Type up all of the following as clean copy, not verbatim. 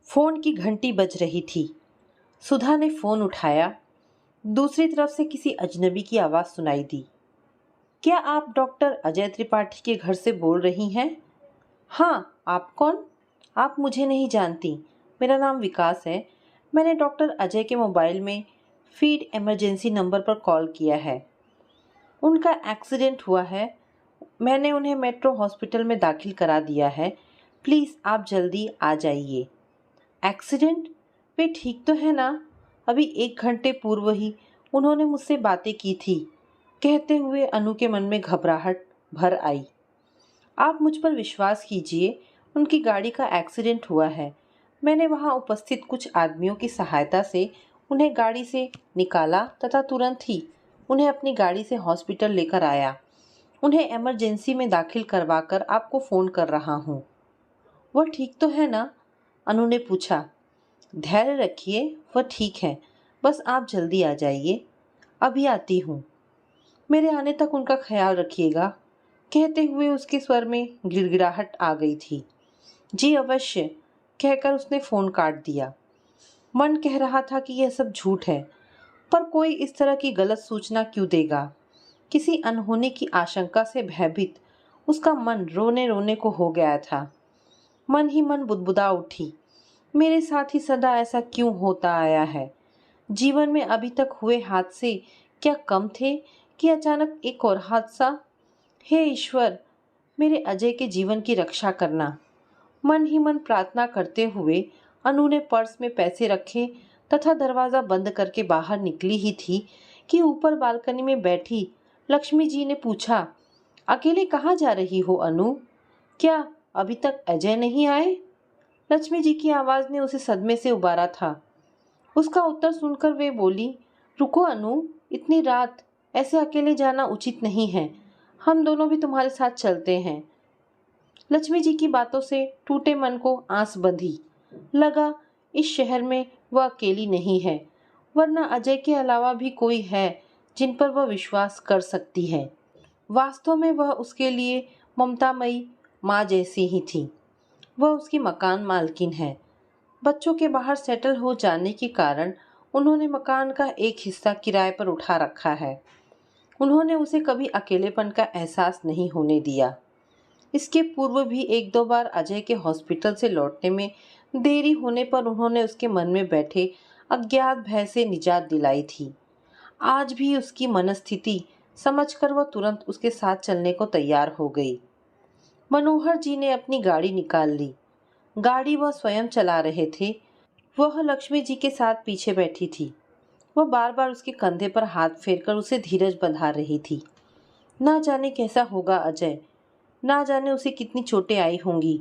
Phone की घंटी बज रही थी। सुधा ने फोन उठाया। दूसरी तरफ से किसी अजनबी की आवाज़ सुनाई दी। क्या आप डॉक्टर अजय त्रिपाठी के घर से बोल रही हैं? हाँ, आप कौन? आप मुझे नहीं जानती। मेरा नाम विकास है। मैंने डॉक्टर अजय के मोबाइल में फीड इमरजेंसी नंबर पर कॉल किया है। उनका एक्सीडेंट हुआ है। मैंने उन्हें मेट्रो हॉस्पिटल में दाखिल करा दिया है। प्लीज़ आप जल्दी आ जाइए। एक्सीडेंट? वे ठीक तो है ना? अभी 1 घंटे पूर्व ही उन्होंने मुझसे बातें की थी, कहते हुए अनु के मन में घबराहट भर आई। आप मुझ पर विश्वास कीजिए, उनकी गाड़ी का एक्सीडेंट हुआ है। मैंने वहां उपस्थित कुछ आदमियों की सहायता से उन्हें गाड़ी से निकाला तथा तुरंत ही उन्हें अपनी गाड़ी से हॉस्पिटल लेकर आया। उन्हें इमरजेंसी में दाखिल करवाकर आपको फ़ोन कर रहा हूँ। वह ठीक तो है ना? अनु ने पूछा। धैर्य रखिए, वह ठीक है। बस आप जल्दी आ जाइए। अभी आती हूँ। मेरे आने तक उनका ख्याल रखिएगा, कहते हुए उसके स्वर में गिड़गिड़ाहट आ गई थी। जी अवश्य, कहकर उसने फ़ोन काट दिया। मन कह रहा था कि यह सब झूठ है, पर कोई इस तरह की गलत सूचना क्यों देगा? किसी अनहोनी की आशंका से भयभीत उसका मन रोने रोने को हो गया था। मन ही मन बुदबुदा उठी, मेरे साथ ही सदा ऐसा क्यों होता आया है? जीवन में अभी तक हुए हादसे क्या कम थे कि अचानक एक और हादसा? हे ईश्वर, मेरे अजय के जीवन की रक्षा करना। मन ही मन प्रार्थना करते हुए अनु ने पर्स में पैसे रखे तथा दरवाज़ा बंद करके बाहर निकली ही थी कि ऊपर बालकनी में बैठी लक्ष्मी जी ने पूछा, अकेले कहाँ जा रही हो अनु? क्या अभी तक अजय नहीं आए? लक्ष्मी जी की आवाज़ ने उसे सदमे से उबारा था। उसका उत्तर सुनकर वे बोली, रुको अनु, इतनी रात ऐसे अकेले जाना उचित नहीं है। हम दोनों भी तुम्हारे साथ चलते हैं। लक्ष्मी जी की बातों से टूटे मन को आस बंधी। लगा इस शहर में वह अकेली नहीं है, वरना अजय के अलावा भी कोई है जिन पर वह विश्वास कर सकती है। वास्तव में वह उसके लिए ममतामयी माँ जैसी ही थी। वह उसकी मकान मालकिन है। बच्चों के बाहर सेटल हो जाने के कारण उन्होंने मकान का एक हिस्सा किराए पर उठा रखा है। उन्होंने उसे कभी अकेलेपन का एहसास नहीं होने दिया। इसके पूर्व भी 1-2 बार अजय के हॉस्पिटल से लौटने में देरी होने पर उन्होंने उसके मन में बैठे अज्ञात भय से निजात दिलाई थी। आज भी उसकी मनस्थिति समझकर वह तुरंत उसके साथ चलने को तैयार हो गई। मनोहर जी ने अपनी गाड़ी निकाल ली। गाड़ी वह स्वयं चला रहे थे। वह लक्ष्मी जी के साथ पीछे बैठी थी। वह बार बार उसके कंधे पर हाथ फेरकर उसे धीरज बंधा रही थी। ना जाने कैसा होगा अजय, ना जाने उसे कितनी चोटें आई होंगी।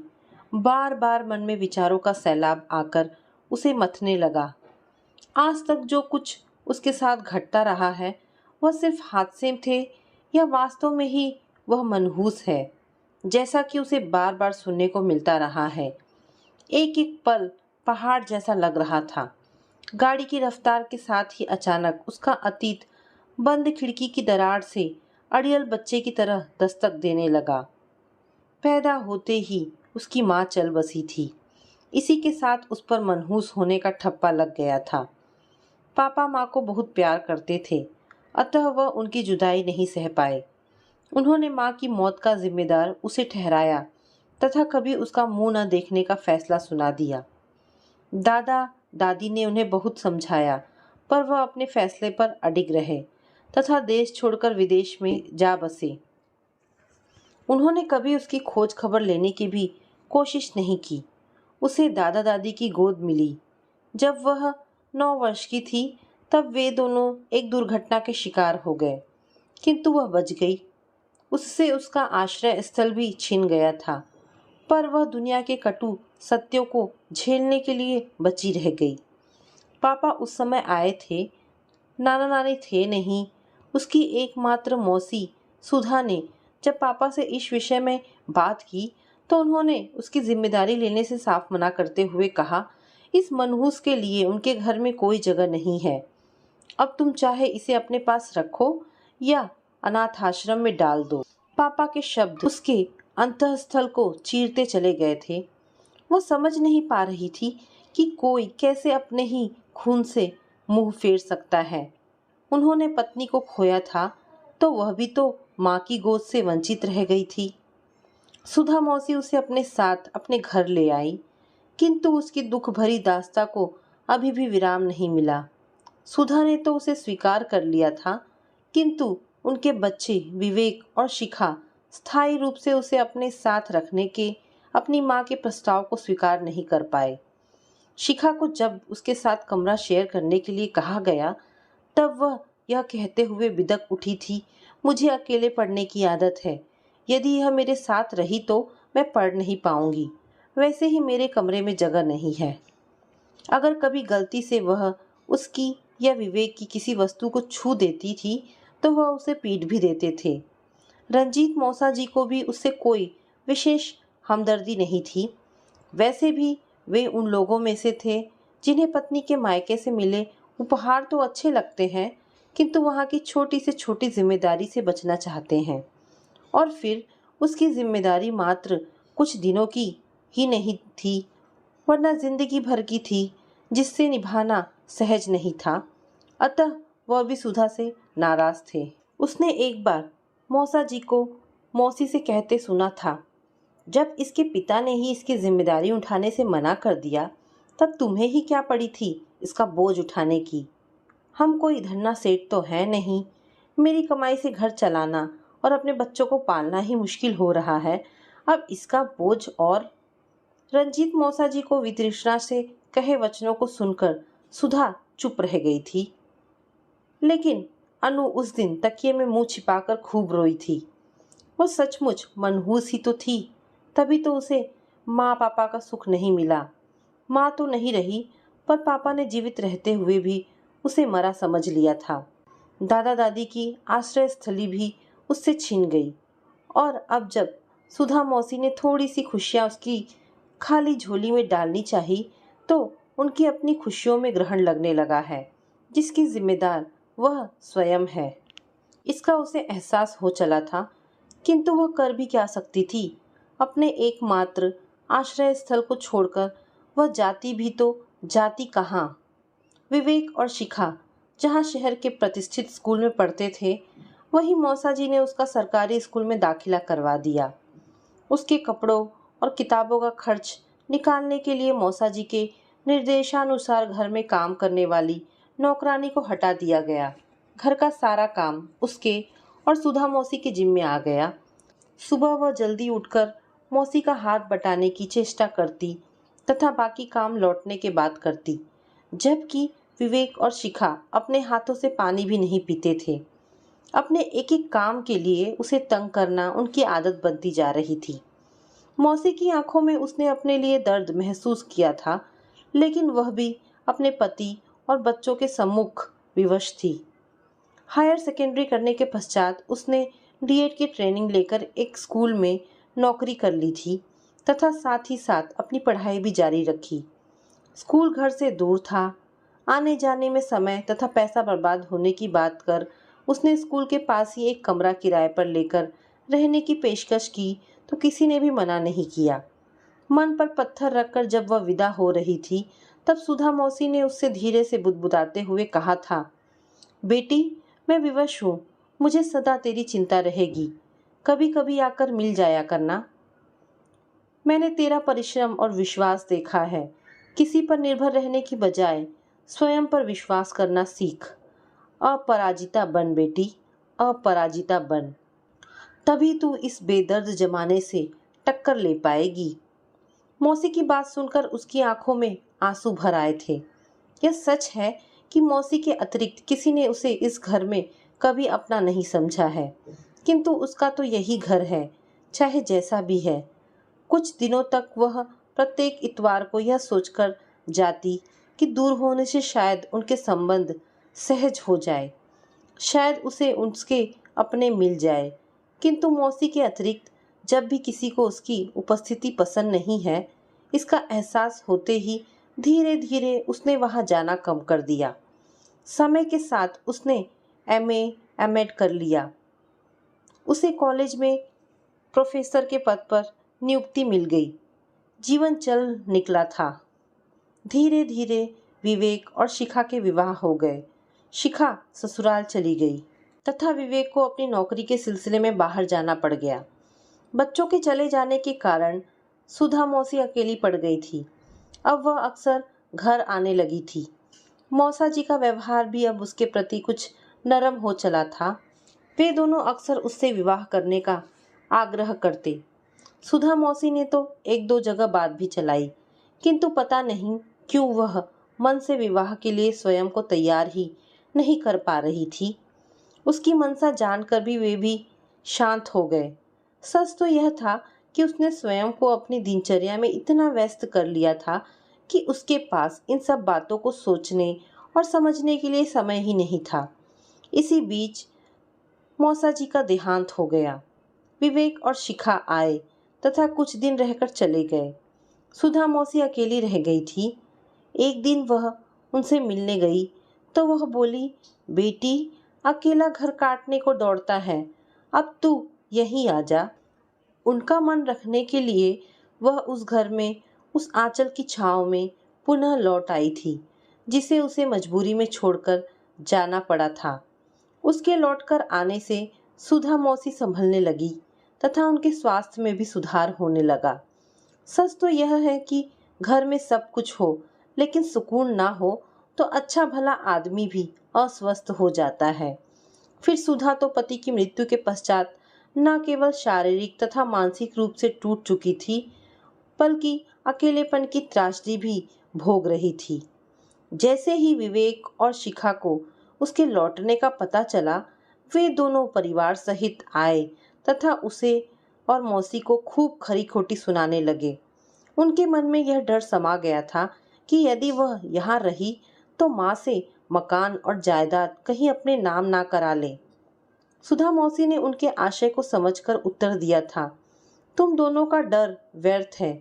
बार बार मन में विचारों का सैलाब आकर उसे मथने लगा। आज तक जो कुछ उसके साथ घटता रहा है, वह सिर्फ हादसे थे या वास्तव में ही वह मनहूस है, जैसा कि उसे बार बार सुनने को मिलता रहा है। एक एक पल पहाड़ जैसा लग रहा था। गाड़ी की रफ्तार के साथ ही अचानक उसका अतीत बंद खिड़की की दरार से अड़ियल बच्चे की तरह दस्तक देने लगा। पैदा होते ही उसकी माँ चल बसी थी। इसी के साथ उस पर मनहूस होने का ठप्पा लग गया था। पापा माँ को बहुत प्यार करते थे, अतः वह उनकी जुदाई नहीं सह पाए। उन्होंने माँ की मौत का जिम्मेदार उसे ठहराया तथा कभी उसका मुंह न देखने का फैसला सुना दिया। दादा दादी ने उन्हें बहुत समझाया, पर वह अपने फैसले पर अडिग रहे तथा देश छोड़कर विदेश में जा बसे। उन्होंने कभी उसकी खोज खबर लेने की भी कोशिश नहीं की। उसे दादा दादी की गोद मिली जब वह 9 वर्ष की थी। तब वे दोनों एक दुर्घटना के शिकार हो गए, किंतु वह बच गई। उससे उसका आश्रय स्थल भी छिन गया था, पर वह दुनिया के कटु सत्यों को झेलने के लिए बची रह गई। पापा उस समय आए थे, नाना नानी थे नहीं। उसकी एकमात्र मौसी सुधा ने जब पापा से इस विषय में बात की तो उन्होंने उसकी जिम्मेदारी लेने से साफ मना करते हुए कहा, इस मनहूस के लिए उनके घर में कोई जगह नहीं है। अब तुम चाहे इसे अपने पास रखो या अनाथ आश्रम में डाल दो। पापा के शब्द उसके अंतःस्थल को चीरते चले गए थे। वो समझ नहीं पा रही थी कि कोई कैसे अपने ही खून से मुंह फेर सकता है। उन्होंने पत्नी को खोया था तो वह भी तो माँ की गोद से वंचित रह गई थी। सुधा मौसी उसे अपने साथ अपने घर ले आई, किंतु उसकी दुख भरी दास्ता को अभी भी विराम नहीं मिला। सुधा ने तो उसे स्वीकार कर लिया था, किंतु उनके बच्चे विवेक और शिखा स्थायी रूप से उसे अपने साथ रखने के अपनी माँ के प्रस्ताव को स्वीकार नहीं कर पाए। शिखा को जब उसके साथ कमरा शेयर करने के लिए कहा गया, तब वह यह कहते हुए बिदक उठी थी, मुझे अकेले पढ़ने की आदत है। यदि यह मेरे साथ रही तो मैं पढ़ नहीं पाऊंगी। वैसे ही मेरे कमरे में जगह नहीं है। अगर कभी गलती से वह उसकी या विवेक की किसी वस्तु को छू देती थी तो वह उसे पीट भी देते थे। रंजीत मौसा जी को भी उससे कोई विशेष हमदर्दी नहीं थी। वैसे भी वे उन लोगों में से थे जिन्हें पत्नी के मायके से मिले उपहार तो अच्छे लगते हैं, किंतु वहाँ की छोटी से छोटी जिम्मेदारी से बचना चाहते हैं। और फिर उसकी जिम्मेदारी मात्र कुछ दिनों की ही नहीं थी, वरना जिंदगी भर की थी, जिससे निभाना सहज नहीं था। अतः वह भी सुधा से नाराज थे। उसने एक बार मौसा जी को मौसी से कहते सुना था, जब इसके पिता ने ही इसकी जिम्मेदारी उठाने से मना कर दिया, तब तुम्हें ही क्या पड़ी थी इसका बोझ उठाने की। हम कोई धन्ना सेठ तो है नहीं। मेरी कमाई से घर चलाना और अपने बच्चों को पालना ही मुश्किल हो रहा है, अब इसका बोझ और। रंजीत मौसा जी को वितृष्णा से कहे वचनों को सुनकर सुधा चुप रह गई थी। लेकिन अनु उस दिन तकिए में मुंह छिपाकर खूब रोई थी। वो सचमुच मनहूस ही तो थी, तभी तो उसे माँ पापा का सुख नहीं मिला। माँ तो नहीं रही, पर पापा ने जीवित रहते हुए भी उसे मरा समझ लिया था। दादा दादी की आश्रय स्थली भी उससे छिन गई, और अब जब सुधा मौसी ने थोड़ी सी खुशियाँ उसकी खाली झोली में डालनी चाहिए, तो उनकी अपनी खुशियों में ग्रहण लगने लगा है, जिसकी जिम्मेदार वह स्वयं है। इसका उसे एहसास हो चला था, किंतु वह कर भी क्या सकती थी। अपने एकमात्र आश्रय स्थल को छोड़कर वह जाती भी तो जाती कहाँ। विवेक और शिखा जहाँ शहर के प्रतिष्ठित स्कूल में पढ़ते थे, वहीं मौसा जी ने उसका सरकारी स्कूल में दाखिला करवा दिया। उसके कपड़ों और किताबों का खर्च निकालने के लिए मौसा जी के निर्देशानुसार घर में काम करने वाली नौकरानी को हटा दिया गया। घर का सारा काम उसके और सुधा मौसी के जिम्मे आ गया। सुबह वह जल्दी उठकर मौसी का हाथ बटाने की चेष्टा करती तथा बाकी काम लौटने के बाद करती, जबकि विवेक और शिखा अपने हाथों से पानी भी नहीं पीते थे। अपने एक एक काम के लिए उसे तंग करना उनकी आदत बनती जा रही थी। मौसी की आंखों में उसने अपने लिए दर्द महसूस किया था, लेकिन वह भी अपने पति और बच्चों के सम्मुख विवश थी। हायर सेकेंडरी करने के पश्चात उसने डीएड की ट्रेनिंग लेकर एक स्कूल में नौकरी कर ली थी तथा साथ ही साथ अपनी पढ़ाई भी जारी रखी। स्कूल घर से दूर था। आने जाने में समय तथा पैसा बर्बाद होने की बात कर उसने स्कूल के पास ही एक कमरा किराए पर लेकर रहने की पेशकश की तो किसी ने भी मना नहीं किया। मन पर पत्थर रखकर जब वह विदा हो रही थी, तब सुधा मौसी ने उससे धीरे से बुदबुदाते हुए कहा था, बेटी, मैं विवश हूँ, मुझे सदा तेरी चिंता रहेगी। कभी कभी आकर मिल जाया करना। मैंने तेरा परिश्रम और विश्वास देखा है। किसी पर निर्भर रहने की बजाय स्वयं पर विश्वास करना सीख। अपराजिता बन बेटी, अपराजिता बन। तभी तू इस बेदर्द जमाने से टक्कर ले पाएगी। मौसी की बात सुनकर उसकी आंखों में आंसू भर आए थे। यह सच है कि मौसी के अतिरिक्त किसी ने उसे इस घर में कभी अपना नहीं समझा है, किंतु उसका तो यही घर है, चाहे जैसा भी है। कुछ दिनों तक वह प्रत्येक इतवार को यह सोचकर जाती कि दूर होने से शायद उनके संबंध सहज हो जाए, शायद उसे उसके अपने मिल जाए। किंतु मौसी के अतिरिक्त जब भी किसी को उसकी उपस्थिति पसंद नहीं है, इसका एहसास होते ही धीरे धीरे उसने वहां जाना कम कर दिया। समय के साथ उसने एमए एमएड कर लिया। उसे कॉलेज में प्रोफेसर के पद पर नियुक्ति मिल गई। जीवन चल निकला था। धीरे धीरे विवेक और शिखा के विवाह हो गए। शिखा ससुराल चली गई तथा विवेक को अपनी नौकरी के सिलसिले में बाहर जाना पड़ गया। बच्चों के चले जाने के कारण सुधा मौसी अकेली पड़ गई थी। अब वह अक्सर घर आने लगी थी। मौसा जी का व्यवहार भी अब उसके प्रति कुछ नरम हो चला था। वे दोनों अक्सर उससे विवाह करने का आग्रह करते। सुधा मौसी ने तो एक दो जगह बात भी चलाई, किंतु पता नहीं क्यों वह मन से विवाह के लिए स्वयं को तैयार ही नहीं कर पा रही थी। उसकी मनसा जानकर भी वे भी शांत हो गए। सच तो यह था कि उसने स्वयं को अपनी दिनचर्या में इतना व्यस्त कर लिया था कि उसके पास इन सब बातों को सोचने और समझने के लिए समय ही नहीं था। इसी बीच मौसा जी का देहांत हो गया। विवेक और शिखा आए तथा कुछ दिन रहकर चले गए। सुधा मौसी अकेली रह गई थी। एक दिन वह उनसे मिलने गई तो वह बोली, बेटी, अकेला घर काटने को दौड़ता है, अब तू यहीं आ जा। उनका मन रखने के लिए वह उस घर में, उस आंचल की छांव में पुनः लौट आई थी, जिसे उसे मजबूरी में छोड़कर जाना पड़ा था। उसके लौटकर आने से सुधा मौसी संभलने लगी तथा उनके स्वास्थ्य में भी सुधार होने लगा। सच तो यह है कि घर में सब कुछ हो लेकिन सुकून ना हो तो अच्छा भला आदमी भी अस्वस्थ हो जाता है। फिर सुधा तो पति की मृत्यु के पश्चात न केवल शारीरिक तथा मानसिक रूप से टूट चुकी थी, बल्कि अकेलेपन की त्रासदी भी भोग रही थी। जैसे ही विवेक और शिखा को उसके लौटने का पता चला, वे दोनों परिवार सहित आए तथा उसे और मौसी को खूब खरी खोटी सुनाने लगे। उनके मन में यह डर समा गया था कि यदि वह यहाँ रही तो माँ से मकान और जायदाद कहीं अपने नाम ना करा ले। सुधा मौसी ने उनके आशय को समझकर उत्तर दिया था, तुम दोनों का डर व्यर्थ है।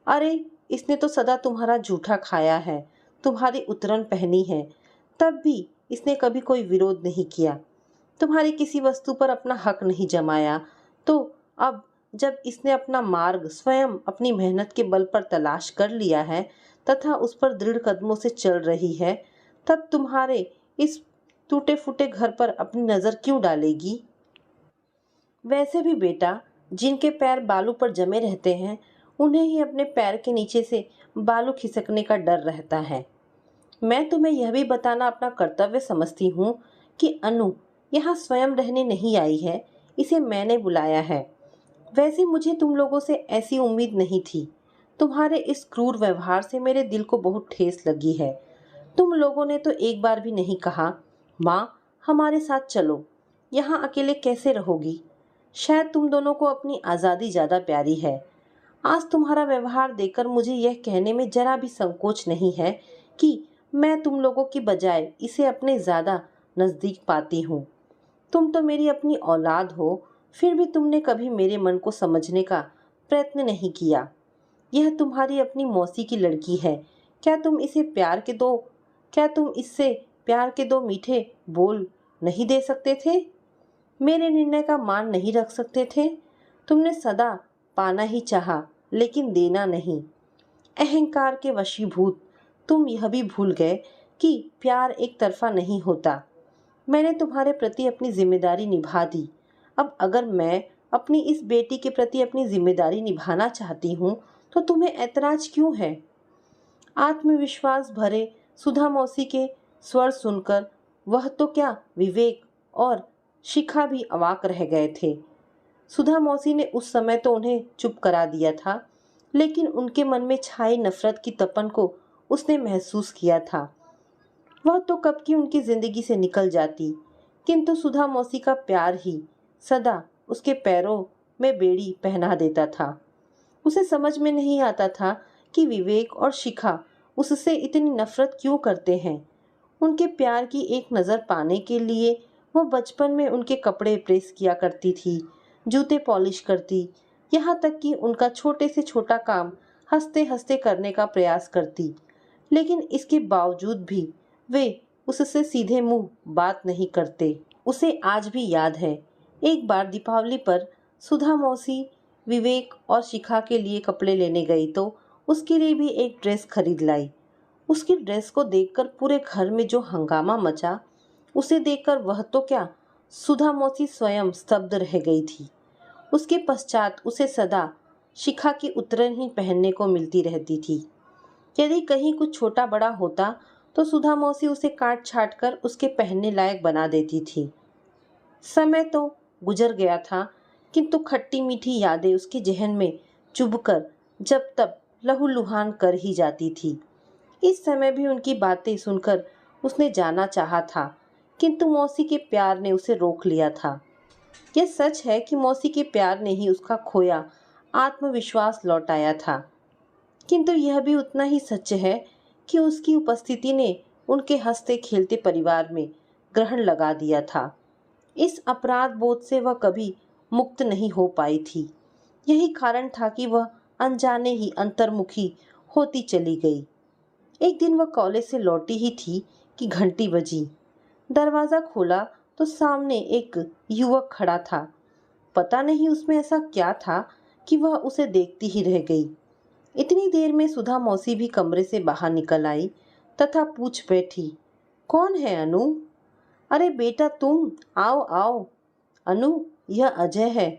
अरे, इसने तो सदा तुम्हारा जूठा खाया है, तुम्हारी उतरन पहनी है, तब भी इसने कभी कोई विरोध नहीं किया, तुम्हारी किसी वस्तु पर अपना हक नहीं जमाया। तो अब जब इसने अपना मार्ग स्वयं अपनी मेहनत के बल पर तलाश कर लिया है तथा उस पर दृढ़ कदमों से चल रही है, तब तुम्हारे इस टूटे फूटे घर पर अपनी नजर क्यों डालेगी? वैसे भी बेटा, जिनके पैर बालू पर जमे रहते हैं, उन्हें ही अपने पैर के नीचे से बालू खिसकने का डर रहता है। मैं तुम्हें यह भी बताना अपना कर्तव्य समझती हूँ कि अनु यहाँ स्वयं रहने नहीं आई है, इसे मैंने बुलाया है। वैसे मुझे तुम लोगों से ऐसी उम्मीद नहीं थी। तुम्हारे इस क्रूर व्यवहार से मेरे दिल को बहुत ठेस लगी है। तुम लोगों ने तो एक बार भी नहीं कहा, माँ हमारे साथ चलो, यहाँ अकेले कैसे रहोगी? शायद तुम दोनों को अपनी आज़ादी ज़्यादा प्यारी है। आज तुम्हारा व्यवहार देखकर मुझे यह कहने में जरा भी संकोच नहीं है कि मैं तुम लोगों की बजाय इसे अपने ज़्यादा नज़दीक पाती हूँ। तुम तो मेरी अपनी औलाद हो, फिर भी तुमने कभी मेरे मन को समझने का प्रयत्न नहीं किया। यह तुम्हारी अपनी मौसी की लड़की है। क्या तुम इससे प्यार के दो मीठे बोल नहीं दे सकते थे? मेरे निर्णय का मान नहीं रख सकते थे? तुमने सदा पाना ही चाहा लेकिन देना नहीं। अहंकार के वशीभूत तुम यह भी भूल गए कि प्यार एक तरफा नहीं होता। मैंने तुम्हारे प्रति अपनी जिम्मेदारी निभा दी। अब अगर मैं अपनी इस बेटी के प्रति अपनी जिम्मेदारी निभाना चाहती हूँ तो तुम्हें ऐतराज क्यों है? आत्मविश्वास भरे सुधा मौसी के स्वर सुनकर वह तो क्या, विवेक और शिखा भी अवाक रह गए थे। सुधा मौसी ने उस समय तो उन्हें चुप करा दिया था, लेकिन उनके मन में छाई नफरत की तपन को उसने महसूस किया था। वह तो कब की उनकी जिंदगी से निकल जाती, किंतु सुधा मौसी का प्यार ही सदा उसके पैरों में बेड़ी पहना देता था। उसे समझ में नहीं आता था कि विवेक और शिखा उससे इतनी नफरत क्यों करते हैं। उनके प्यार की एक नज़र पाने के लिए वह बचपन में उनके कपड़े प्रेस किया करती थी, जूते पॉलिश करती, यहाँ तक कि उनका छोटे से छोटा काम हंसते हंसते करने का प्रयास करती। लेकिन इसके बावजूद भी वे उससे सीधे मुंह बात नहीं करते। उसे आज भी याद है, एक बार दीपावली पर सुधा मौसी विवेक और शिखा के लिए कपड़े लेने गई तो उसके लिए भी एक ड्रेस खरीद लाई। उसकी ड्रेस को देखकर पूरे घर में जो हंगामा मचा, उसे देखकर वह तो क्या, सुधा मौसी स्वयं स्तब्ध रह गई थी। उसके पश्चात उसे सदा शिखा की उतरन ही पहनने को मिलती रहती थी। यदि कहीं कुछ छोटा बड़ा होता तो सुधा मौसी उसे काट छाट कर उसके पहनने लायक बना देती थी। समय तो गुजर गया था, किंतु खट्टी मीठी यादें उसके जहन में चुभकर जब तब लहूलुहान कर ही जाती थी। इस समय भी उनकी बातें सुनकर उसने जाना चाहा था, किंतु मौसी के प्यार ने उसे रोक लिया था। यह सच है कि मौसी के प्यार ने ही उसका खोया आत्मविश्वास लौटाया था, किंतु यह भी उतना ही सच है कि उसकी उपस्थिति ने उनके हंसते खेलते परिवार में ग्रहण लगा दिया था। इस अपराध बोध से वह कभी मुक्त नहीं हो पाई थी। यही कारण था कि वह अनजाने ही अंतर्मुखी होती चली गई। एक दिन वह कॉलेज से लौटी ही थी कि घंटी बजी। दरवाज़ा खोला तो सामने एक युवक खड़ा था। पता नहीं उसमें ऐसा क्या था कि वह उसे देखती ही रह गई। इतनी देर में सुधा मौसी भी कमरे से बाहर निकल आई तथा पूछ बैठी, कौन है अनु? अरे बेटा तुम, आओ आओ। अनु, यह अजय है,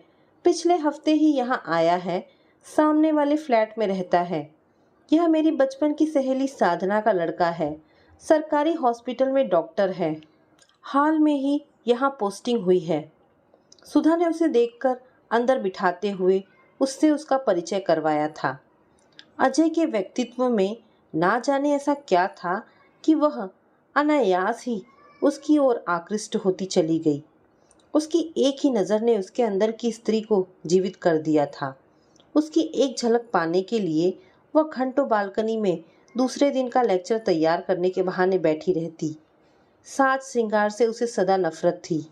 पिछले हफ्ते ही यहाँ आया है, सामने वाले फ्लैट में रहता है। यह मेरी बचपन की सहेली साधना का लड़का है, सरकारी हॉस्पिटल में डॉक्टर है, हाल में ही यहाँ पोस्टिंग हुई है। सुधा ने उसे देखकर अंदर बिठाते हुए उससे उसका परिचय करवाया था। अजय के व्यक्तित्व में ना जाने ऐसा क्या था कि वह अनायास ही उसकी ओर आकृष्ट होती चली गई। उसकी एक ही नज़र ने उसके अंदर की स्त्री को जीवित कर दिया था। उसकी एक झलक पाने के लिए वह घंटों बालकनी में दूसरे दिन का लेक्चर तैयार करने के बहाने बैठी रहती। साज श्रृंगार से उसे सदा नफरत थी।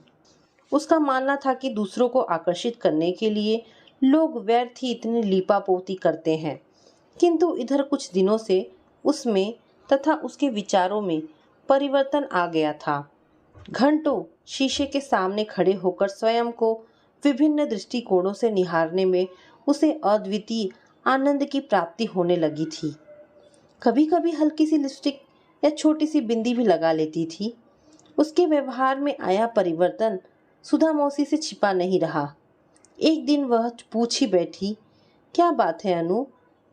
उसका मानना था कि दूसरों को आकर्षित करने के लिए लोग व्यर्थ ही इतनी लीपापोती करते हैं, किंतु इधर कुछ दिनों से उसमें तथा उसके विचारों में परिवर्तन आ गया था। घंटों शीशे के सामने खड़े होकर स्वयं को विभिन्न दृष्टिकोणों से निहारने में उसे अद्वितीय आनंद की प्राप्ति होने लगी थी। कभी कभी हल्की सी लिपस्टिक या छोटी सी बिंदी भी लगा लेती थी। उसके व्यवहार में आया परिवर्तन सुधा मौसी से छिपा नहीं रहा। एक दिन वह पूछ ही बैठी, क्या बात है अनु,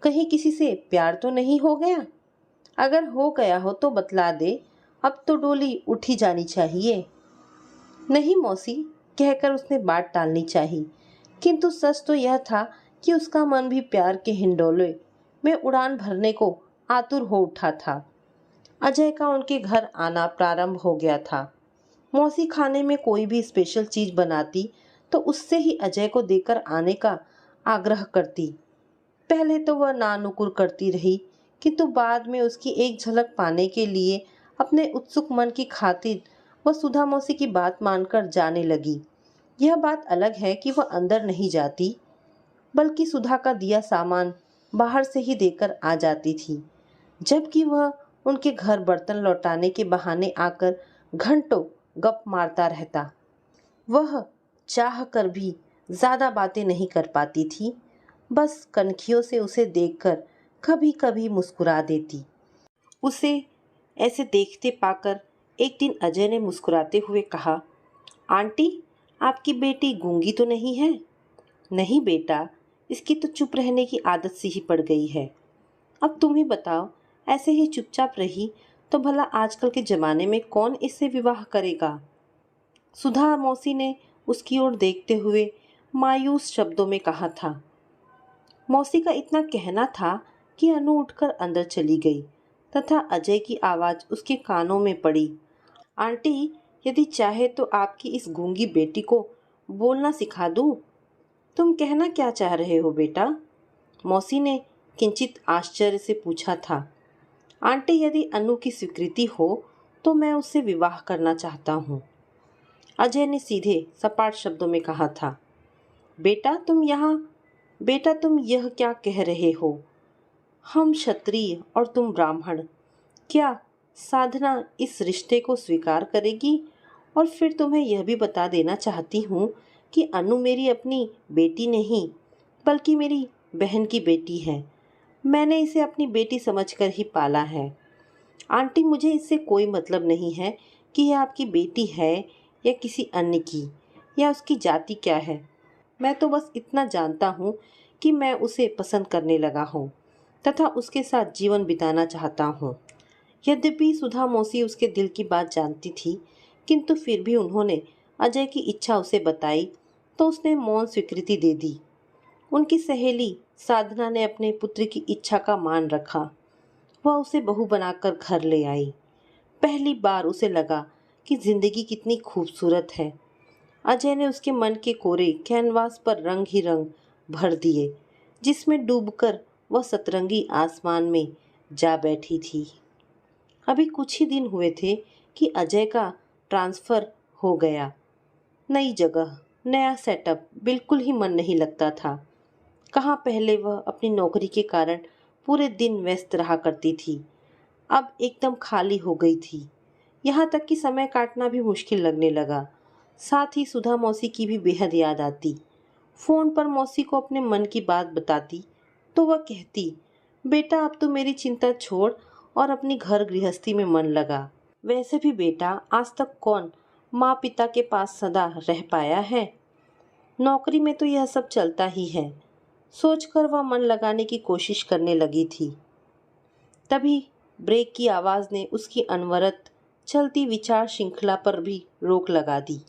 कहीं किसी से प्यार तो नहीं हो गया? अगर हो गया हो तो बतला दे, अब तो डोली उठी जानी चाहिए। नहीं मौसी, कहकर उसने बात टालनी चाहिए, किंतु सच तो यह था कि उसका मन भी प्यार के हिंडोले में उड़ान भरने को आतुर हो उठा था। अजय का उनके घर आना प्रारंभ हो गया था। मौसी खाने में कोई भी स्पेशल चीज बनाती तो उससे ही अजय को देकर आने का आग्रह करती। पहले तो वह नानुकुर करती रही, किंतु बाद में उसकी एक झलक पाने के लिए अपने उत्सुक मन की खातिर वह सुधा मौसी की बात मानकर जाने लगी। यह बात अलग है कि वह अंदर नहीं जाती, बल्कि सुधा का दिया सामान बाहर से ही देकर आ जाती थी, जबकि वह उनके घर बर्तन लौटाने के बहाने आकर घंटों गप मारता रहता। वह चाह कर भी ज्यादा बातें नहीं कर पाती थी, बस कनखियों से उसे देखकर कभी कभी मुस्कुरा देती। उसे ऐसे देखते पाकर एक दिन अजय ने मुस्कुराते हुए कहा, आंटी, आपकी बेटी गूंगी तो नहीं है? नहीं बेटा, इसकी तो चुप रहने की आदत सी ही पड़ गई है। अब तुम ही बताओ, ऐसे ही चुपचाप रही तो भला आजकल के जमाने में कौन इससे विवाह करेगा? सुधा मौसी ने उसकी ओर देखते हुए मायूस शब्दों में कहा था। मौसी का इतना कहना था कि अनु उठकर अंदर चली गई तथा अजय की आवाज उसके कानों में पड़ी, आंटी, यदि चाहे तो आपकी इस गूंगी बेटी को बोलना सिखा दूं। तुम कहना क्या चाह रहे हो बेटा? मौसी ने किंचित आश्चर्य से पूछा था। आंटी, यदि अनु की स्वीकृति हो तो मैं उससे विवाह करना चाहता हूँ, अजय ने सीधे सपाट शब्दों में कहा था। बेटा तुम यह क्या कह रहे हो? हम क्षत्रिय और तुम ब्राह्मण, क्या साधना इस रिश्ते को स्वीकार करेगी? और फिर तुम्हें यह भी बता देना चाहती हूँ कि अनु मेरी अपनी बेटी नहीं, बल्कि मेरी बहन की बेटी है। मैंने इसे अपनी बेटी समझकर ही पाला है। आंटी, मुझे इससे कोई मतलब नहीं है कि यह आपकी बेटी है या किसी अन्य की, या उसकी जाति क्या है। मैं तो बस इतना जानता हूँ कि मैं उसे पसंद करने लगा हूँ तथा उसके साथ जीवन बिताना चाहता हूँ। यद्यपि सुधा मौसी उसके दिल की बात जानती थी, किंतु फिर भी उन्होंने अजय की इच्छा उसे बताई तो उसने मौन स्वीकृति दे दी। उनकी सहेली साधना ने अपने पुत्र की इच्छा का मान रखा। वह उसे बहू बनाकर घर ले आई। पहली बार उसे लगा कि जिंदगी कितनी खूबसूरत है। अजय ने उसके मन के कोरे कैनवास पर रंग ही रंग भर दिए, जिसमें डूबकर वह सतरंगी आसमान में जा बैठी थी। अभी कुछ ही दिन हुए थे कि अजय का ट्रांसफ़र हो गया। नई जगह, नया सेटअप, बिल्कुल ही मन नहीं लगता था। कहाँ पहले वह अपनी नौकरी के कारण पूरे दिन व्यस्त रहा करती थी, अब एकदम खाली हो गई थी। यहाँ तक कि समय काटना भी मुश्किल लगने लगा। साथ ही सुधा मौसी की भी बेहद याद आती। फ़ोन पर मौसी को अपने मन की बात बताती तो वह कहती, बेटा अब तो मेरी चिंता छोड़ और अपनी घर गृहस्थी में मन लगा। वैसे भी बेटा, आज तक कौन माँ पिता के पास सदा रह पाया है। नौकरी में तो यह सब चलता ही है। सोचकर वह मन लगाने की कोशिश करने लगी थी। तभी ब्रेक की आवाज़ ने उसकी अनवरत चलती विचार श्रृंखला पर भी रोक लगा दी।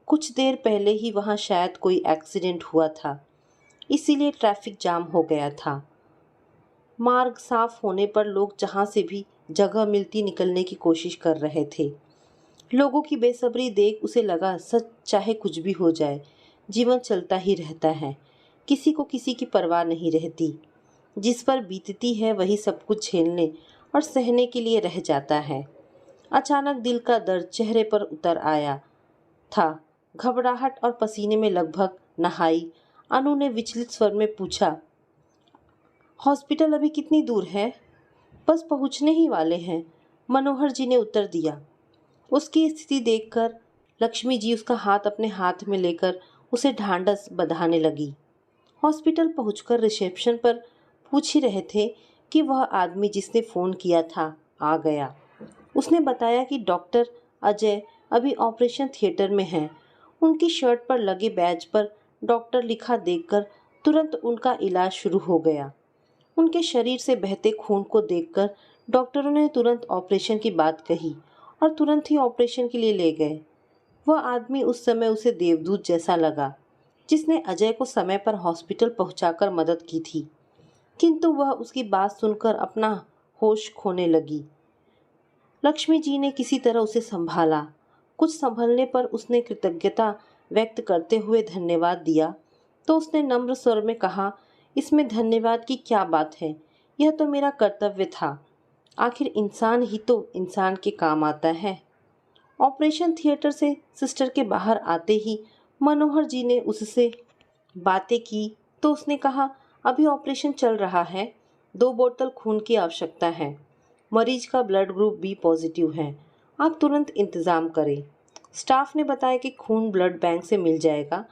कुछ देर पहले ही वहाँ शायद कोई एक्सीडेंट हुआ था, इसीलिए ट्रैफिक जाम हो गया था। मार्ग साफ होने पर लोग जहाँ से भी जगह मिलती निकलने की कोशिश कर रहे थे। लोगों की बेसब्री देख उसे लगा, सच चाहे कुछ भी हो जाए, जीवन चलता ही रहता है। किसी को किसी की परवाह नहीं रहती। जिस पर बीतती है वही सब कुछ झेलने और सहने के लिए रह जाता है। अचानक दिल का दर्द चेहरे पर उतर आया था। घबराहट और पसीने में लगभग नहाई अनु ने विचलित स्वर में पूछा, हॉस्पिटल अभी कितनी दूर है? बस पहुंचने ही वाले हैं, मनोहर जी ने उत्तर दिया। उसकी स्थिति देखकर लक्ष्मी जी उसका हाथ अपने हाथ में लेकर उसे ढांढस बंधाने लगी। हॉस्पिटल पहुंचकर रिसेप्शन पर पूछ ही रहे थे कि वह आदमी जिसने फ़ोन किया था आ गया। उसने बताया कि डॉक्टर अजय अभी ऑपरेशन थिएटर में हैं। उनकी शर्ट पर लगे बैज पर डॉक्टर लिखा देखकर तुरंत उनका इलाज शुरू हो गया। उनके शरीर से बहते खून को देखकर डॉक्टरों ने तुरंत ऑपरेशन की बात कही और तुरंत ही ऑपरेशन के लिए ले गए। वह आदमी उस समय उसे देवदूत जैसा लगा, जिसने अजय को समय पर हॉस्पिटल पहुंचाकर मदद की थी। किंतु वह उसकी बात सुनकर अपना होश खोने लगी। लक्ष्मी जी ने किसी तरह उसे संभाला। कुछ संभलने पर उसने कृतज्ञता व्यक्त करते हुए धन्यवाद दिया तो उसने नम्र स्वर में कहा, इसमें धन्यवाद की क्या बात है, यह तो मेरा कर्तव्य था। आखिर इंसान ही तो इंसान के काम आता है। ऑपरेशन थिएटर से सिस्टर के बाहर आते ही मनोहर जी ने उससे बातें की तो उसने कहा, अभी ऑपरेशन चल रहा है, 2 बोतल खून की आवश्यकता है। मरीज का ब्लड ग्रुप बी पॉजिटिव है, आप तुरंत इंतज़ाम करें। स्टाफ ने बताया कि खून ब्लड बैंक से मिल जाएगा,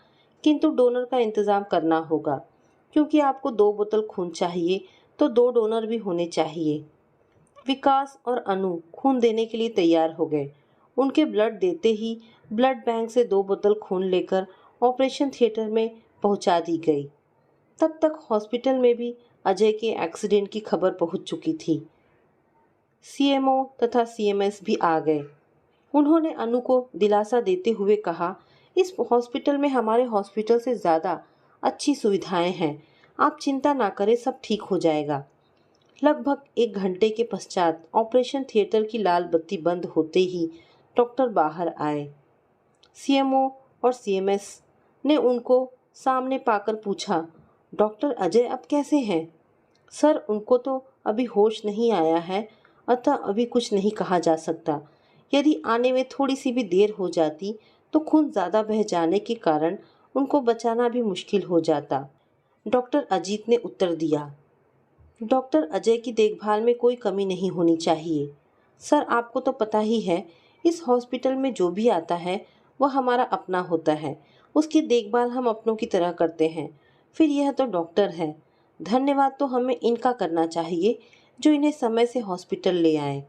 किंतु डोनर का इंतज़ाम करना होगा, क्योंकि आपको 2 बोतल खून चाहिए तो 2 डोनर भी होने चाहिए। विकास और अनु खून देने के लिए तैयार हो गए। उनके ब्लड देते ही ब्लड बैंक से 2 बोतल खून लेकर ऑपरेशन थिएटर में पहुंचा दी गई। तब तक हॉस्पिटल में भी अजय के एक्सीडेंट की खबर पहुंच चुकी थी। सीएमओ तथा सीएमएस भी आ गए। उन्होंने अनु को दिलासा देते हुए कहा, इस हॉस्पिटल में हमारे हॉस्पिटल से ज़्यादा अच्छी सुविधाएं हैं, आप चिंता ना करें, सब ठीक हो जाएगा। लगभग 1 घंटे के पश्चात ऑपरेशन थिएटर की लाल बत्ती बंद होते ही डॉक्टर बाहर आए। सीएमओ और सीएमएस ने उनको सामने पाकर पूछा, डॉक्टर अजय अब कैसे हैं? सर, उनको तो अभी होश नहीं आया है, अतः अभी कुछ नहीं कहा जा सकता। यदि आने में थोड़ी सी भी देर हो जाती तो खून ज़्यादा बह जाने के कारण उनको बचाना भी मुश्किल हो जाता, डॉक्टर अजीत ने उत्तर दिया। डॉक्टर अजय की देखभाल में कोई कमी नहीं होनी चाहिए। सर, आपको तो पता ही है, इस हॉस्पिटल में जो भी आता है वह हमारा अपना होता है, उसकी देखभाल हम अपनों की तरह करते हैं। फिर यह तो डॉक्टर है, धन्यवाद तो हमें इनका करना चाहिए जो इन्हें समय से हॉस्पिटल ले आए।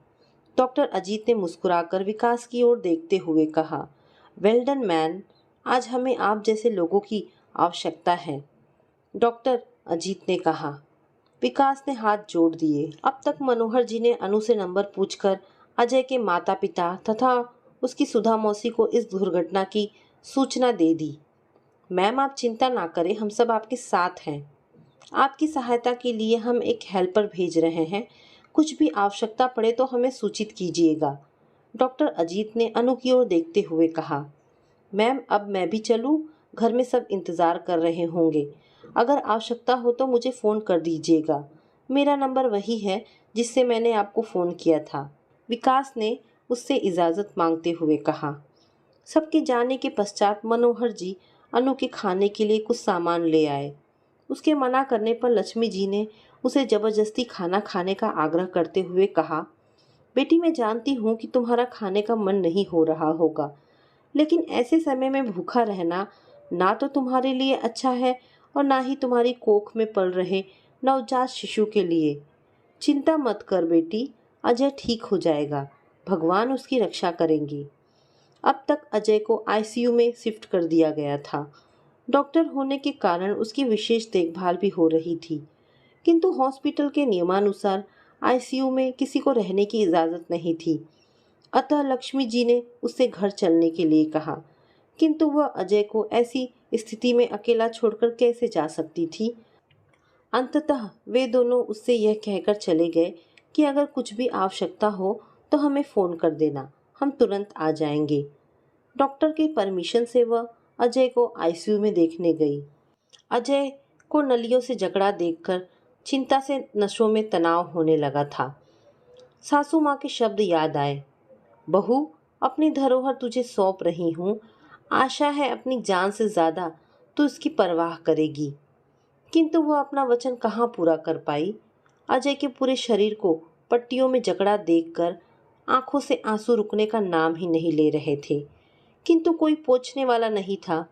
डॉक्टर अजीत ने मुस्कुराकर विकास की ओर देखते हुए कहा, वेल डन मैन, आज हमें आप जैसे लोगों की आवश्यकता है। डॉक्टर अजीत ने कहा। विकास ने हाथ जोड़ दिए। अब तक मनोहर जी ने अनु से नंबर पूछकर अजय के माता पिता तथा उसकी सुधा मौसी को इस दुर्घटना की सूचना दे दी। मैम, आप चिंता ना करें, हम सब आपके साथ हैं। आपकी सहायता के लिए हम एक हेल्पर भेज रहे हैं। कुछ भी आवश्यकता पड़े तो हमें सूचित कीजिएगा। डॉक्टर अजीत ने अनु की ओर देखते हुए कहा, मैम अब मैं भी चलूं? घर में सब इंतज़ार कर रहे होंगे। अगर आवश्यकता हो तो मुझे फ़ोन कर दीजिएगा। मेरा नंबर वही है जिससे मैंने आपको फ़ोन किया था। विकास ने उससे इजाज़त मांगते हुए कहा। सबके जाने के पश्चात मनोहर जी अनु के खाने के लिए कुछ सामान ले आए। उसके मना करने पर लक्ष्मी जी ने उसे जबरदस्ती खाना खाने का आग्रह करते हुए कहा, बेटी मैं जानती हूँ कि तुम्हारा खाने का मन नहीं हो रहा होगा, लेकिन ऐसे समय में भूखा रहना ना तो तुम्हारे लिए अच्छा है और ना ही तुम्हारी कोख में पल रहे नवजात शिशु के लिए। चिंता मत कर बेटी, अजय ठीक हो जाएगा, भगवान उसकी रक्षा करेंगी। अब तक अजय को आईसीयू में शिफ्ट कर दिया गया था। डॉक्टर होने के कारण उसकी विशेष देखभाल भी हो रही थी, किंतु हॉस्पिटल के नियमानुसार आईसीयू में किसी को रहने की इजाज़त नहीं थी। अतः लक्ष्मी जी ने उससे घर चलने के लिए कहा, किंतु वह अजय को ऐसी स्थिति में अकेला छोड़कर कैसे जा सकती थी। अंततः वे दोनों उससे यह कहकर चले गए कि अगर कुछ भी आवश्यकता हो तो हमें फ़ोन कर देना, हम तुरंत आ जाएंगे। डॉक्टर के परमिशन से वह अजय को आईसीयू में देखने गई। अजय को नलियों से जकड़ा देखकर चिंता से नसों में तनाव होने लगा था। सासू माँ के शब्द याद आए, बहू अपनी धरोहर तुझे सौंप रही हूँ, आशा है अपनी जान से ज़्यादा तू इसकी परवाह करेगी। किंतु वह अपना वचन कहाँ पूरा कर पाई। अजय के पूरे शरीर को पट्टियों में जकड़ा देखकर आंखों से आंसू रुकने का नाम ही नहीं ले रहे थे, किंतु कोई पोंछने वाला नहीं था।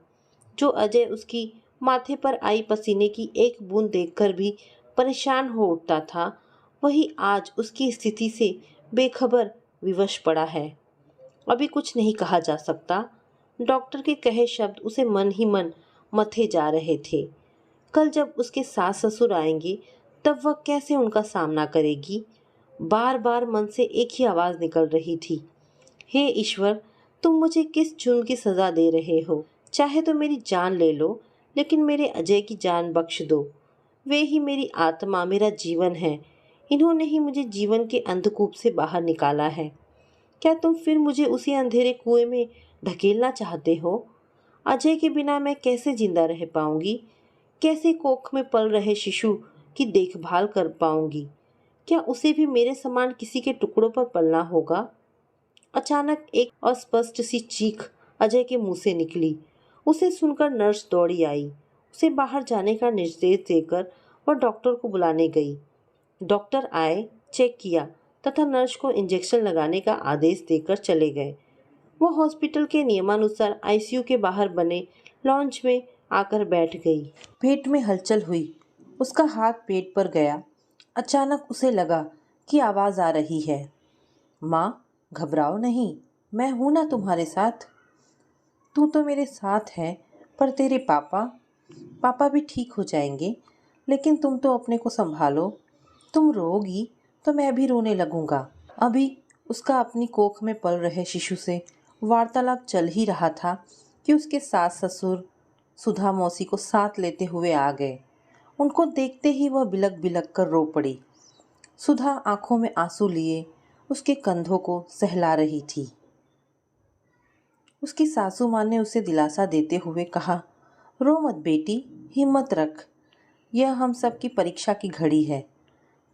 जो अजय उसकी माथे पर आई पसीने की एक बूंद देखकर भी परेशान हो उठता था, वही आज उसकी स्थिति से बेखबर विवश पड़ा है। अभी कुछ नहीं कहा जा सकता। डॉक्टर के कहे शब्द उसे मन ही मन मथे जा रहे थे। कल जब उसके सास ससुर आएंगे तब वह कैसे उनका सामना करेगी। बार बार मन से एक ही आवाज़ निकल रही थी, हे ईश्वर, तुम मुझे किस जुर्म की सज़ा दे रहे हो। चाहे तो मेरी जान ले लो, लेकिन मेरे अजय की जान बख्श दो। वे ही मेरी आत्मा, मेरा जीवन है। इन्होंने ही मुझे जीवन के अंधकूप से बाहर निकाला है। क्या तुम फिर मुझे उसी अंधेरे कुएं में ढकेलना चाहते हो? अजय के बिना मैं कैसे जिंदा रह पाऊंगी? कैसे कोख में पल रहे शिशु की देखभाल कर पाऊंगी? क्या उसे भी मेरे समान किसी के टुकड़ों पर पलना होगा? अचानक एक अस्पष्ट सी चीख अजय के मुंह से निकली। उसे सुनकर नर्स दौड़ी आई। उसे बाहर जाने का निर्देश देकर वह डॉक्टर को बुलाने गई। डॉक्टर आए, चेक किया तथा नर्स को इंजेक्शन लगाने का आदेश देकर चले गए। वो हॉस्पिटल के नियमानुसार आईसीयू के बाहर बने लॉन्च में आकर बैठ गई। पेट में हलचल हुई। उसका हाथ पेट पर गया। अचानक उसे लगा कि आवाज़ आ रही है, माँ घबराओ नहीं, मैं हूँ ना तुम्हारे साथ। तू तो मेरे साथ है, पर तेरे पापा भी ठीक हो जाएंगे, लेकिन तुम तो अपने को संभालो। तुम रोगी तो मैं भी रोने लगूंगा। अभी उसका अपनी कोख में पल रहे शिशु से वार्तालाप चल ही रहा था कि उसके सास ससुर सुधा मौसी को साथ लेते हुए आ गए। उनको देखते ही वह बिलक बिलक कर रो पड़ी। सुधा आंखों में आंसू लिए उसके कंधों को सहला रही थी। उसकी सासू माँ ने उसे दिलासा देते हुए कहा, रो मत बेटी, हिम्मत रख, यह हम सब की परीक्षा की घड़ी है।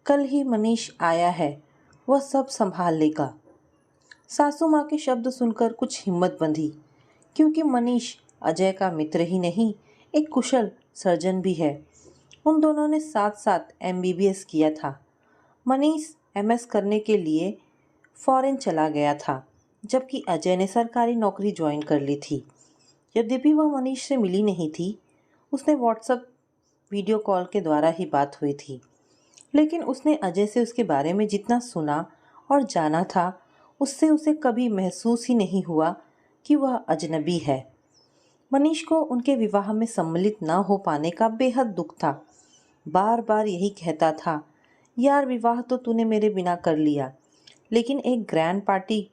कल ही मनीष आया है, वह सब संभाल लेगा। सासू माँ के शब्द सुनकर कुछ हिम्मत बंधी, क्योंकि मनीष अजय का मित्र ही नहीं, एक कुशल सर्जन भी है। उन दोनों ने साथ साथ एमबीबीएस किया था। मनीष एमएस करने के लिए फॉरेन चला गया था, जबकि अजय ने सरकारी नौकरी ज्वाइन कर ली थी। यद्यपि वह मनीष से मिली नहीं थी, उसने व्हाट्सएप वीडियो कॉल के द्वारा ही बात हुई थी, लेकिन उसने अजय से उसके बारे में जितना सुना और जाना था उससे उसे कभी महसूस ही नहीं हुआ कि वह अजनबी है। मनीष को उनके विवाह में सम्मिलित न हो पाने का बेहद दुख था। बार बार यही कहता था, यार विवाह तो तूने मेरे बिना कर लिया, लेकिन एक ग्रैंड पार्टी